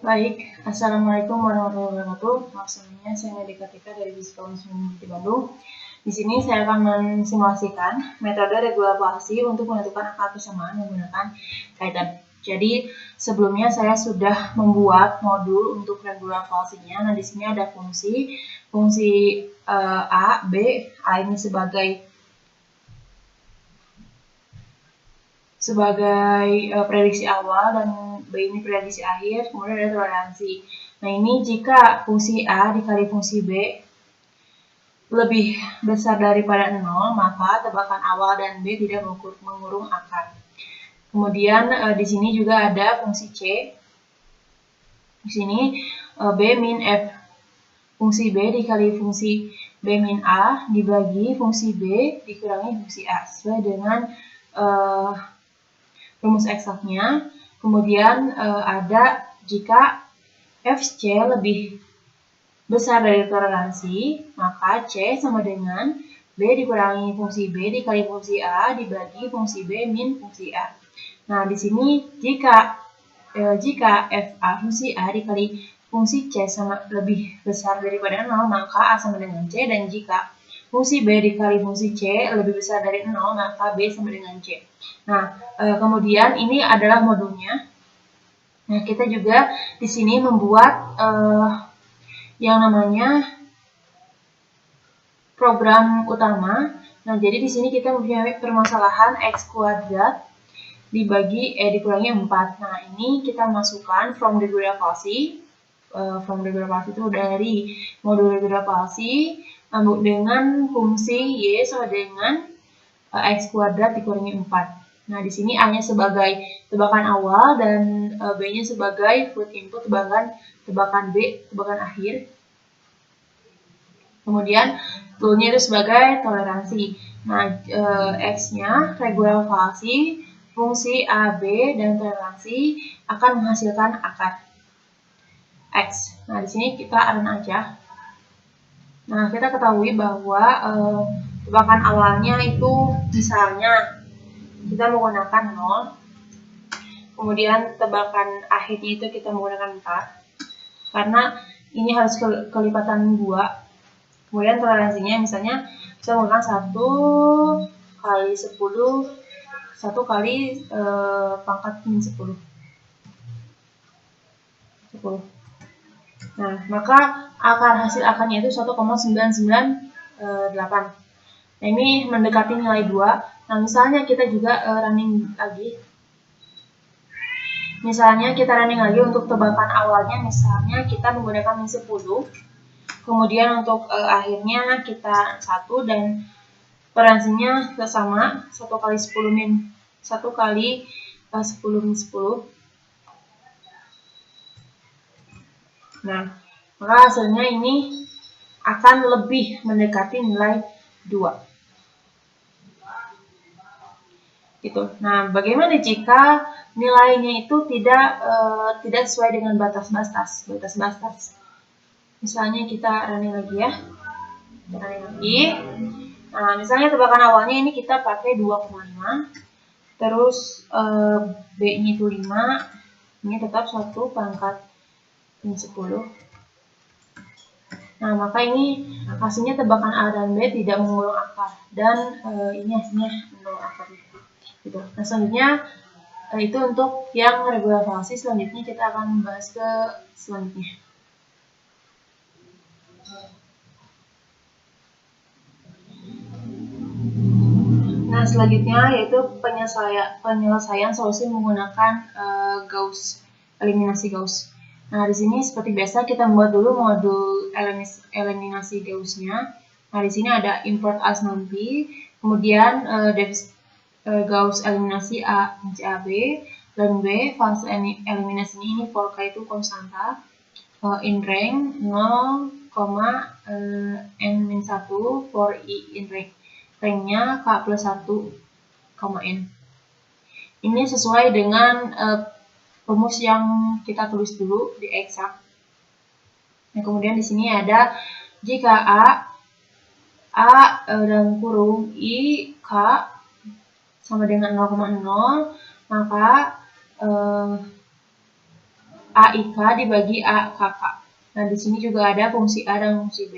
Baik, Assalamualaikum warahmatullahi wabarakatuh. Maksudnya saya Medika Tika dari Fisika Unsur di Bandung. Di sini saya akan mensimulasikan metode regulasi untuk menentukan akar persamaan menggunakan kaitan. Jadi sebelumnya saya sudah membuat modul untuk regulasinya. Nah di sini ada fungsi A, B, A ini sebagai prediksi awal dan B ini prediksi akhir, kemudian ada toleransi. Nah ini jika fungsi A dikali fungsi B lebih besar daripada 0, maka tebakan awal dan B tidak mengurung akar. Kemudian di sini juga ada fungsi C. Di sini B min F. Fungsi B dikali fungsi B min A dibagi fungsi B dikurangi fungsi A sesuai dengan rumus eksaknya. Kemudian ada jika Fc lebih besar dari toleransi, maka C sama dengan B dikurangi fungsi B dikali fungsi A dibagi fungsi B min fungsi A. Nah, di sini jika FA fungsi A dikali fungsi C sama lebih besar daripada 0, maka A sama dengan C, dan jika fungsi B dikali fungsi C lebih besar dari 0, maka B sama dengan C. Nah, kemudian ini adalah modulnya. Nah, kita juga di sini membuat yang namanya program utama. Nah, jadi di sini kita mempunyai permasalahan X kuadrat dibagi dikurangi 4. Nah, ini kita masukkan from regulasi. From regulasi itu dari modul regulasi dengan fungsi Y sama dengan X kuadrat dikurangi 4. Nah, di sini A-nya sebagai tebakan awal dan B-nya sebagai put input tebakan B, tebakan akhir. Kemudian tool-nya itu sebagai toleransi. Nah, X-nya regulasi, fungsi A, B, dan toleransi akan menghasilkan akar X. Nah, di sini kita run aja. Nah, kita ketahui bahwa tebakan awalnya itu misalnya kita menggunakan 0, kemudian tebakan akhirnya itu kita menggunakan 4, karena ini harus kelipatan 2. Kemudian toleransinya misalnya kita menggunakan 1 kali 10, 1 kali pangkat min 10. Nah, maka hasil akarnya itu 1,998. Nah, ini mendekati nilai 2. Nah, misalnya kita juga running lagi. Misalnya kita running lagi untuk tebakan awalnya, misalnya kita menggunakan min 10. Kemudian untuk akhirnya kita 1 dan toleransinya sama 1 kali 10 min 1 kali 10 min 10. Nah, maka hasilnya ini akan lebih mendekati nilai 2. Gitu. Nah, bagaimana jika nilainya itu tidak sesuai dengan batas-batas? Misalnya kita running lagi ya. Nah, misalnya tebakan awalnya ini kita pakai 2,5. Terus B-nya itu 5. Ini tetap 1 pangkat min 10. Nah, maka ini hasilnya tebakan A dan B tidak mengurung akar, dan ini hasilnya 0 akar. Gitu. Nah, selanjutnya itu untuk yang regulasi. Selanjutnya kita akan membahas ke selanjutnya. Nah, selanjutnya yaitu penyelesaian solusi menggunakan eliminasi Gauss. Nah, di sini seperti biasa kita membuat dulu modul eliminasi Gauss-nya. Nah, di sini ada import as non-P, kemudian Gauss eliminasi A CAB, dan B fase eliminasinya ini for K itu konstanta, in rank 0,n-1 for I in rank. Ranknya K plus 1, N. Ini sesuai dengan rumus yang kita tulis dulu di eksak. Nah, kemudian di sini ada jika A dalam kurung I K sama dengan 0,0, maka AIK dibagi AKK. Nah, di sini juga ada fungsi A dan fungsi B.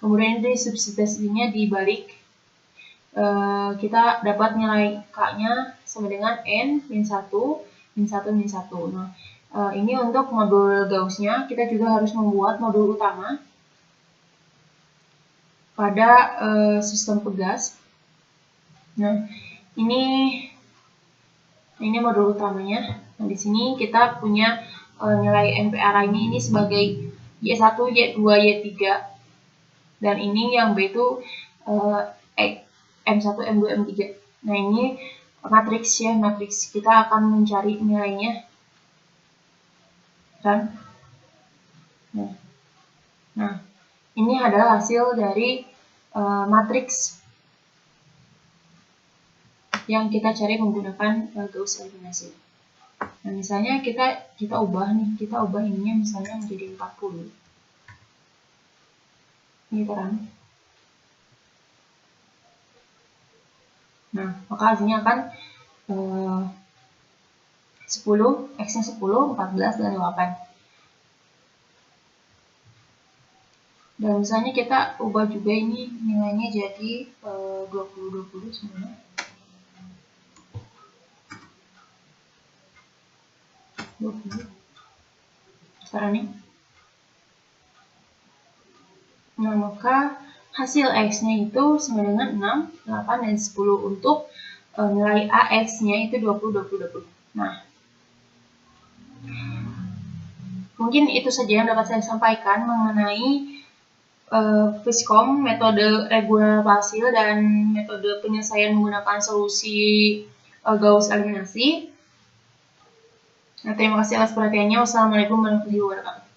Kemudian di substitusinya dibalik. Kita dapat nilai K-nya sama dengan N min 1, min 1, min 1. Nah, ini untuk modul Gauss-nya, kita juga harus membuat modul utama pada sistem pegas. Nah, ini modul utamanya. Nah, di sini kita punya nilai NPR ini sebagai Y1, Y2, Y3. Dan ini yang B itu M1, M2, M3. Nah, ini matriks ya, matriks. Kita akan mencari nilainya. Kan? Nah, ini adalah hasil dari matriks yang kita cari menggunakan Gauss eliminasi. Nah, misalnya kita ubah ininya misalnya menjadi 40. Ini terang. Nah, maka hasilnya akan 10, X-nya 10, 14, dan 8. Dan misalnya kita ubah juga ini nilainya jadi 20 sebenarnya. 20. Sekarang nih. Nah, maka hasil X-nya itu sama dengan 6, 8, dan 10 untuk nilai AX-nya itu 20, 20, 20. Nah, mungkin itu saja yang dapat saya sampaikan mengenai Viscom, metode regular hasil, dan metode penyelesaian menggunakan solusi Gauss eliminasi. Nah, terima kasih atas perhatiannya. Wassalamualaikum warahmatullahi wabarakatuh.